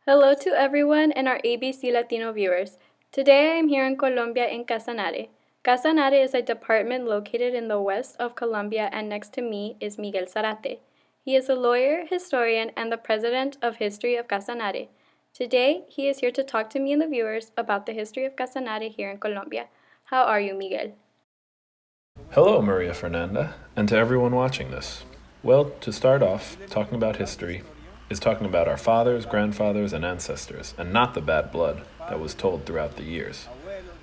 Hello to everyone and our ABC Latino viewers. Today I am here in Colombia in Casanare. Casanare is a department located in the west of Colombia, and next to me is Miguel Zarate. He is a lawyer, historian, and the president of History of Casanare. Today he is here to talk to me and the viewers about the history of Casanare here in Colombia. How are you, Miguel? Hello, Maria Fernanda, and to everyone watching this. Well, to start off, talking about history is talking about our fathers, grandfathers, and ancestors, and not the bad blood that was told throughout the years.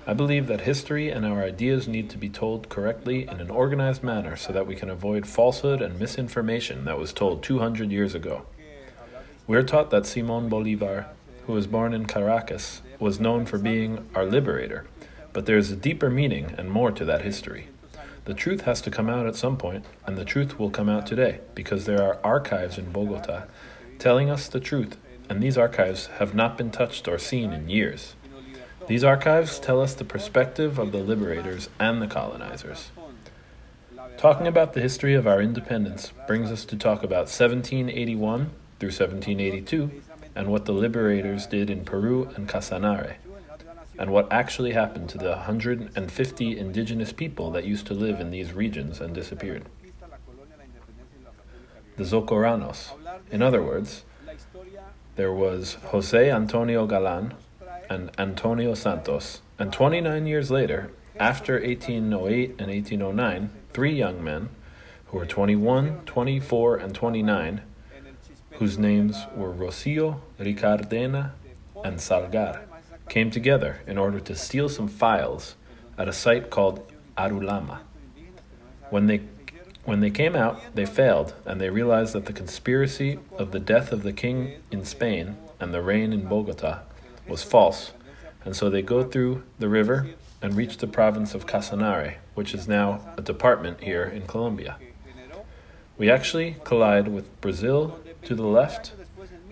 I believe that history and our ideas need to be told correctly in an organized manner so that we can avoid falsehood and misinformation that was told 200 years ago. We're taught that Simón Bolívar, who was born in Caracas, was known for being our liberator, but there is a deeper meaning and more to that history. The truth has to come out at some point, and the truth will come out today, because there are archives in Bogota telling us the truth, and these archives have not been touched or seen in years. These archives tell us the perspective of the liberators and the colonizers. Talking about the history of our independence brings us to talk about 1781 through 1782, and what the liberators did in Peru and Casanare, and what actually happened to the 150 indigenous people that used to live in these regions and disappeared. The Zocoranos. In other words, there was José Antonio Galán and Antonio Santos, and 29 years later, after 1808 and 1809, three young men, who were 21, 24, and 29, whose names were Rocio, Ricardena, and Salgar, came together in order to steal some files at a site called Arulama. When they came out, they failed, and they realized that the conspiracy of the death of the king in Spain and the reign in Bogota was false, and so they go through the river and reach the province of Casanare, which is now a department here in Colombia. We actually collide with Brazil to the left,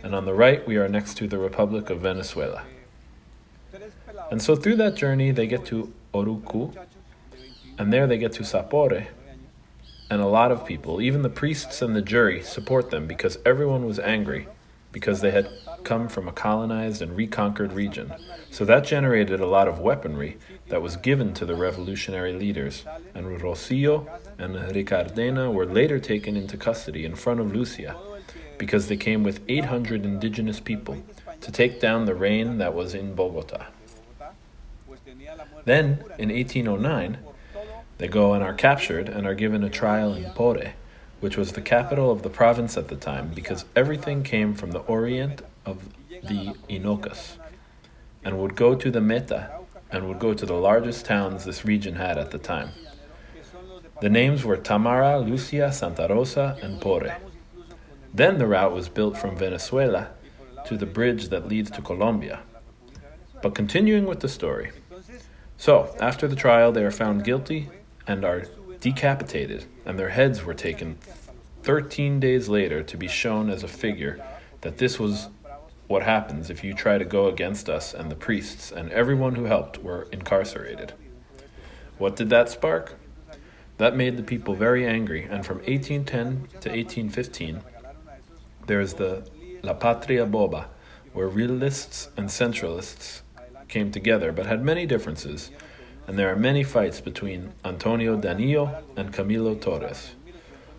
and on the right we are next to the Republic of Venezuela. And so through that journey, they get to Orucu, and there they get to Sapore, and a lot of people, even the priests and the jury, support them because everyone was angry because they had come from a colonized and reconquered region. So that generated a lot of weaponry that was given to the revolutionary leaders, and Rocio and Ricardena were later taken into custody in front of Lucia because they came with 800 indigenous people to take down the reign that was in Bogota. Then, in 1809, they go and are captured and are given a trial in Pore, which was the capital of the province at the time, because everything came from the orient of the Inocas, and would go to the Meta, and would go to the largest towns this region had at the time. The names were Tamara, Lucia, Santa Rosa, and Pore. Then the route was built from Venezuela to the bridge that leads to Colombia. But continuing with the story. So, after the trial, they are found guilty and are decapitated, and their heads were taken 13 days later to be shown as a figure that this was what happens if you try to go against us, and the priests and everyone who helped were incarcerated. What did that spark? That made the people very angry, and from 1810 to 1815, there is the La Patria Boba, where realists and centralists came together but had many differences, and there are many fights between Antonio Danillo and Camilo Torres.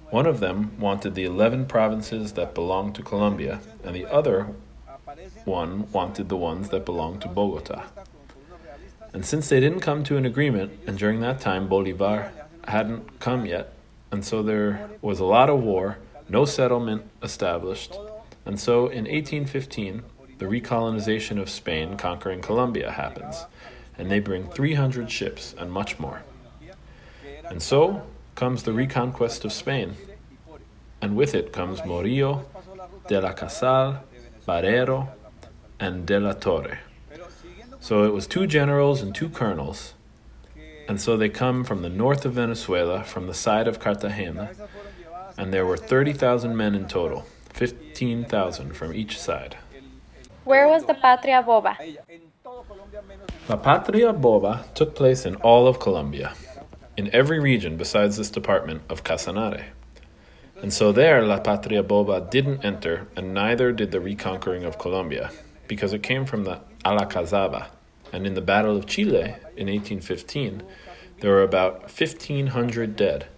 One of them wanted the 11 provinces that belonged to Colombia, and the other one wanted the ones that belonged to Bogota. And since they didn't come to an agreement, and during that time Bolivar hadn't come yet, and so there was a lot of war, no settlement established, and so in 1815, the recolonization of Spain conquering Colombia happens, and they bring 300 ships and much more. And so comes the reconquest of Spain, and with it comes Morillo, de la Casal, Barrero, and de la Torre. So it was 2 generals and 2 colonels, and so they come from the north of Venezuela, from the side of Cartagena, and there were 30,000 men in total, 15,000 from each side. Where was the Patria Boba? La Patria Boba took place in all of Colombia, in every region besides this department of Casanare. And so there, La Patria Boba didn't enter, and neither did the reconquering of Colombia, because it came from the Alcazaba, and in the Battle of Chile in 1815, there were about 1,500 dead,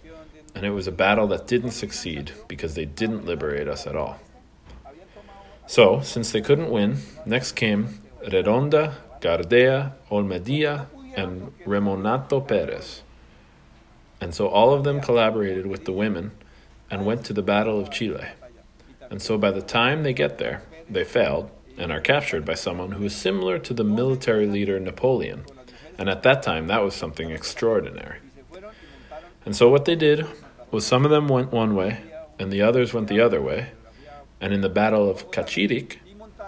and it was a battle that didn't succeed because they didn't liberate us at all. So, since they couldn't win, next came Redonda, Gardea, Olmedia, and Remonato Perez. And so all of them collaborated with the women and went to the Battle of Chile. And so by the time they get there, they failed and are captured by someone who is similar to the military leader Napoleon. And at that time, that was something extraordinary. And so what they did was some of them went one way and the others went the other way. And in the Battle of Cachirik,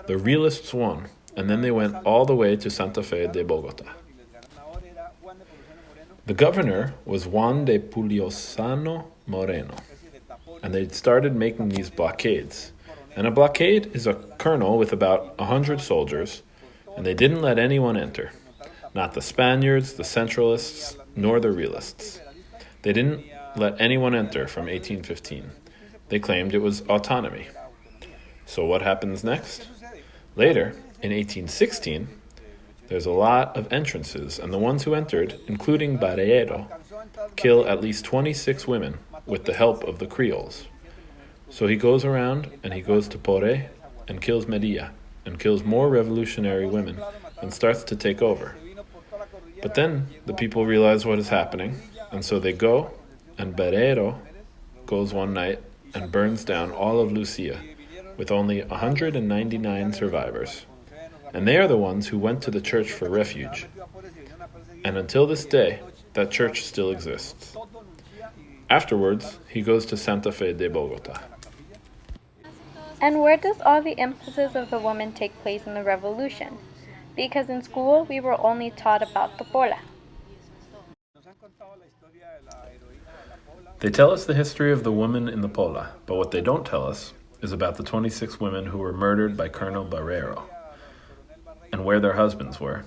the realists won. And then they went all the way to Santa Fe de Bogota. The governor was Juan de Puliosano Moreno, and they started making these blockades. And a blockade is a colonel with about 100 soldiers, and they didn't let anyone enter. Not the Spaniards, the Centralists, nor the Realists. They didn't let anyone enter from 1815. They claimed it was autonomy. So what happens next? Later, in 1816, there's a lot of entrances, and the ones who entered, including Barreiro, kill at least 26 women with the help of the Creoles. So he goes around and he goes to Poré and kills Medilla and kills more revolutionary women and starts to take over. But then the people realize what is happening, and so they go, and Barreiro goes one night and burns down all of Lucia with only 199 survivors. And they are the ones who went to the church for refuge. And until this day, that church still exists. Afterwards, he goes to Santa Fe de Bogota. And where does all the emphasis of the woman take place in the revolution? Because in school, we were only taught about the Pola. They tell us the history of the woman in the Pola, but what they don't tell us is about the 26 women who were murdered by Colonel Barreiro, and where their husbands were,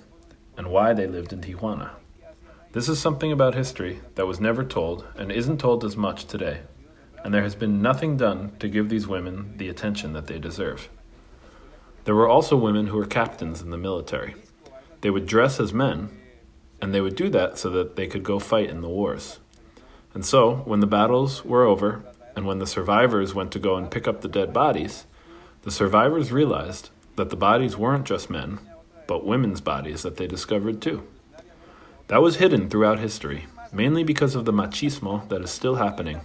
and why they lived in Tijuana. This is something about history that was never told and isn't told as much today, and there has been nothing done to give these women the attention that they deserve. There were also women who were captains in the military. They would dress as men, and they would do that so that they could go fight in the wars. And so, when the battles were over, and when the survivors went to go and pick up the dead bodies, the survivors realized that the bodies weren't just men, but women's bodies that they discovered too. That was hidden throughout history, mainly because of the machismo that is still happening.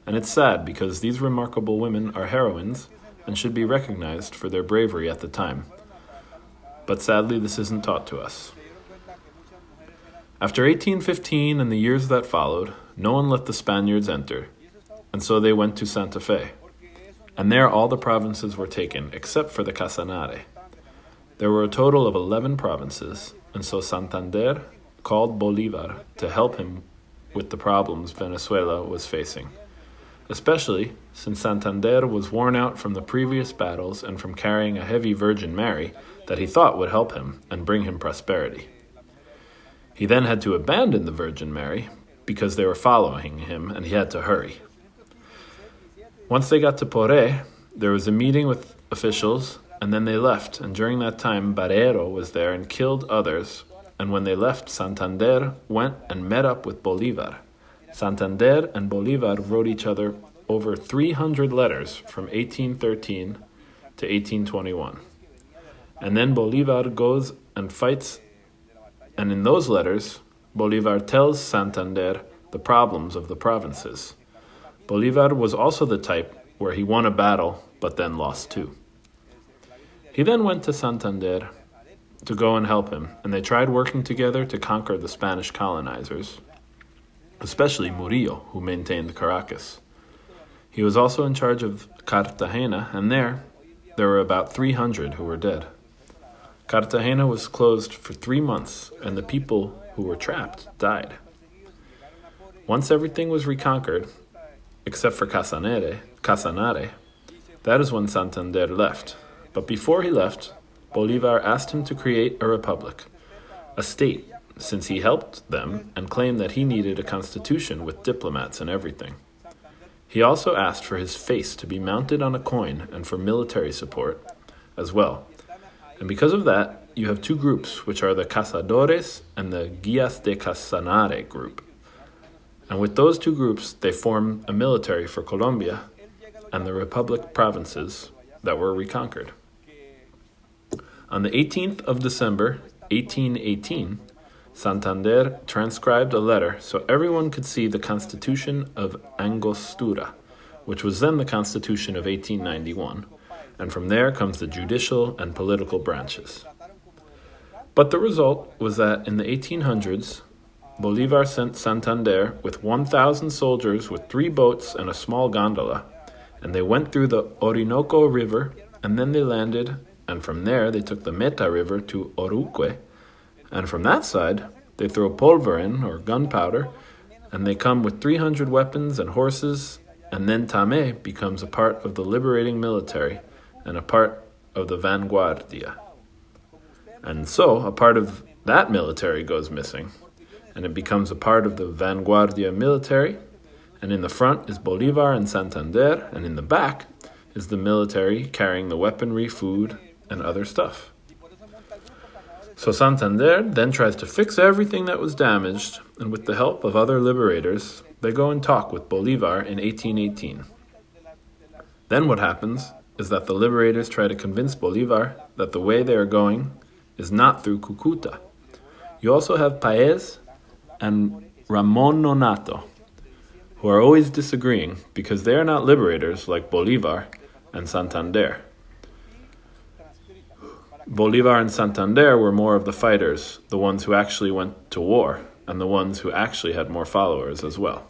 And it's sad because these remarkable women are heroines and should be recognized for their bravery at the time. But sadly, this isn't taught to us. After 1815 and the years that followed, no one let the Spaniards enter, and so they went to Santa Fe. And there all the provinces were taken, except for the Casanare. There were a total of 11 provinces, and so Santander called Bolívar to help him with the problems Venezuela was facing, especially since Santander was worn out from the previous battles and from carrying a heavy Virgin Mary that he thought would help him and bring him prosperity. He then had to abandon the Virgin Mary because they were following him and he had to hurry. Once they got to Poré, there was a meeting with officials, and then they left, and during that time Barreiro was there and killed others, and when they left, Santander went and met up with Bolívar. Santander and Bolívar wrote each other over 300 letters from 1813 to 1821. And then Bolívar goes and fights, and in those letters, Bolívar tells Santander the problems of the provinces. Bolívar was also the type where he won a battle, but then lost too. He then went to Santander to go and help him, and they tried working together to conquer the Spanish colonizers, especially Murillo, who maintained Caracas. He was also in charge of Cartagena, and there were about 300 who were dead. Cartagena was closed for 3 months, and the people who were trapped died. Once everything was reconquered, except for Casanare, that is when Santander left. But before he left, Bolívar asked him to create a republic, a state, since he helped them and claimed that he needed a constitution with diplomats and everything. He also asked for his face to be mounted on a coin and for military support as well. And because of that, you have two groups, which are the Cazadores and the Guías de Casanare group. And with those two groups, they form a military for Colombia and the Republic provinces that were reconquered. On the 18th of December, 1818, Santander transcribed a letter so everyone could see the Constitution of Angostura, which was then the Constitution of 1891, and from there comes the judicial and political branches. But the result was that in the 1800s, Bolivar sent Santander with 1,000 soldiers with 3 boats and a small gondola, and they went through the Orinoco River, and then they landed, and from there they took the Meta River to Oruque, and from that side they throw pulverin or gunpowder, and they come with 300 weapons and horses, and then Tame becomes a part of the liberating military and a part of the vanguardia. And so a part of that military goes missing, and it becomes a part of the vanguardia military, and in the front is Bolivar and Santander, and in the back is the military carrying the weaponry, food, and other stuff. So Santander then tries to fix everything that was damaged, and with the help of other liberators, they go and talk with Bolivar in 1818. Then what happens is that the liberators try to convince Bolivar that the way they are going is not through Cucuta. You also have Paez and Ramon Nonato, who are always disagreeing because they are not liberators like Bolivar and Santander. Bolivar and Santander were more of the fighters, the ones who actually went to war, and the ones who actually had more followers as well.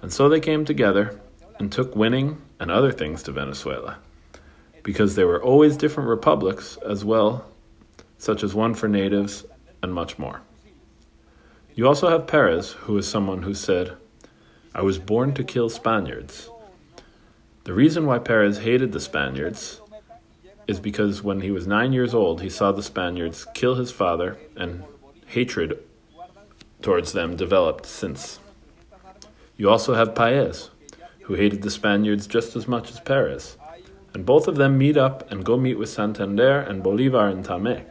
And so they came together and took winning and other things to Venezuela, because there were always different republics as well, such as one for natives and much more. You also have Perez, who is someone who said, "I was born to kill Spaniards." The reason why Perez hated the Spaniards is because when he was 9 years old, he saw the Spaniards kill his father, and hatred towards them developed since. You also have Paez, who hated the Spaniards just as much as Perez, and both of them meet up and go meet with Santander and Bolivar in Tame.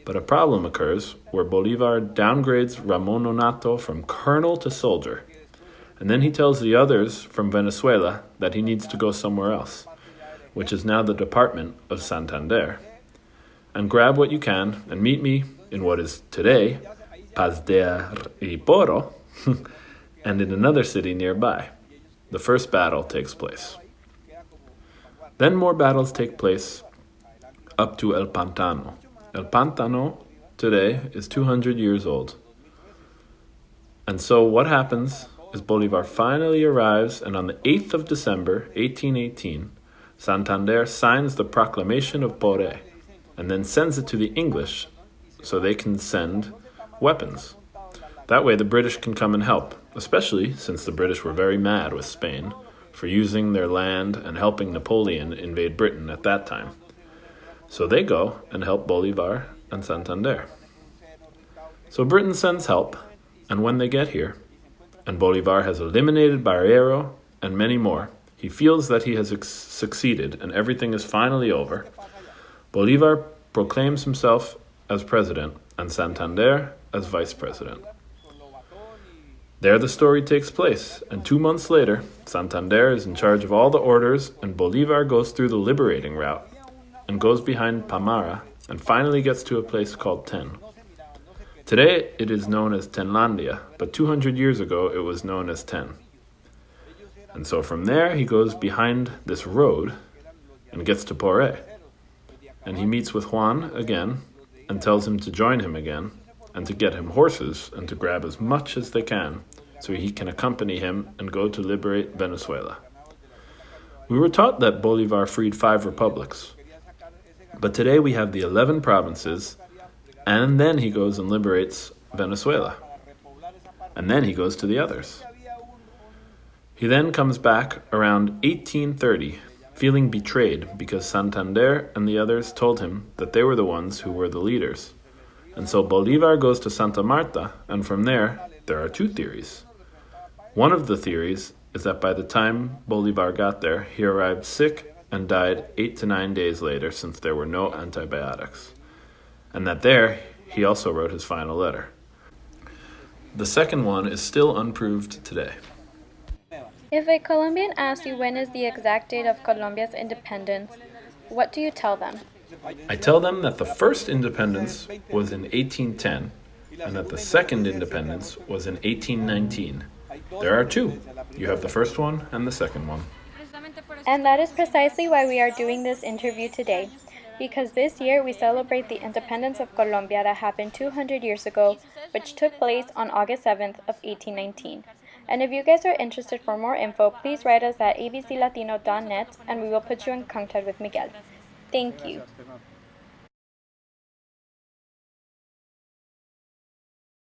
But a problem occurs where Bolivar downgrades Ramon Nonato from colonel to soldier, and then he tells the others from Venezuela that he needs to go somewhere else, which is now the department of Santander, and grab what you can and meet me in what is today Paz de Ariporo, and in another city nearby. The first battle takes place. Then more battles take place up to El Pantano. El Pantano today is 200 years old. And so what happens is Bolivar finally arrives, and on the 8th of December, 1818, Santander signs the Proclamation of Poré, and then sends it to the English so they can send weapons. That way the British can come and help, especially since the British were very mad with Spain for using their land and helping Napoleon invade Britain at that time. So they go and help Bolivar and Santander. So Britain sends help, and when they get here, and Bolivar has eliminated Barrero and many more, he feels that he has succeeded and everything is finally over. Bolivar proclaims himself as president and Santander as vice president. There the story takes place, and 2 months later, Santander is in charge of all the orders, and Bolivar goes through the liberating route and goes behind Pamara and finally gets to a place called Ten. Today it is known as Tenlandia, but 200 years ago it was known as Ten. And so from there he goes behind this road and gets to Poré. And he meets with Juan again and tells him to join him again and to get him horses and to grab as much as they can so he can accompany him and go to liberate Venezuela. We were taught that Bolivar freed 5 republics, but today we have the 11 provinces, and then he goes and liberates Venezuela, and then he goes to the others. He then comes back around 1830, feeling betrayed because Santander and the others told him that they were the ones who were the leaders. And so Bolivar goes to Santa Marta, and from there are 2 theories. One of the theories is that by the time Bolivar got there, he arrived sick and died 8 to 9 days later since there were no antibiotics, and that there he also wrote his final letter. The second one is still unproved today. If a Colombian asks you when is the exact date of Colombia's independence, what do you tell them? I tell them that the first independence was in 1810 and that the second independence was in 1819. There are two. You have the first one and the second one. And that is precisely why we are doing this interview today, because this year we celebrate the independence of Colombia that happened 200 years ago, which took place on August 7th of 1819. And if you guys are interested for more info, please write us at abclatino.net and we will put you in contact with Miguel. Thank you.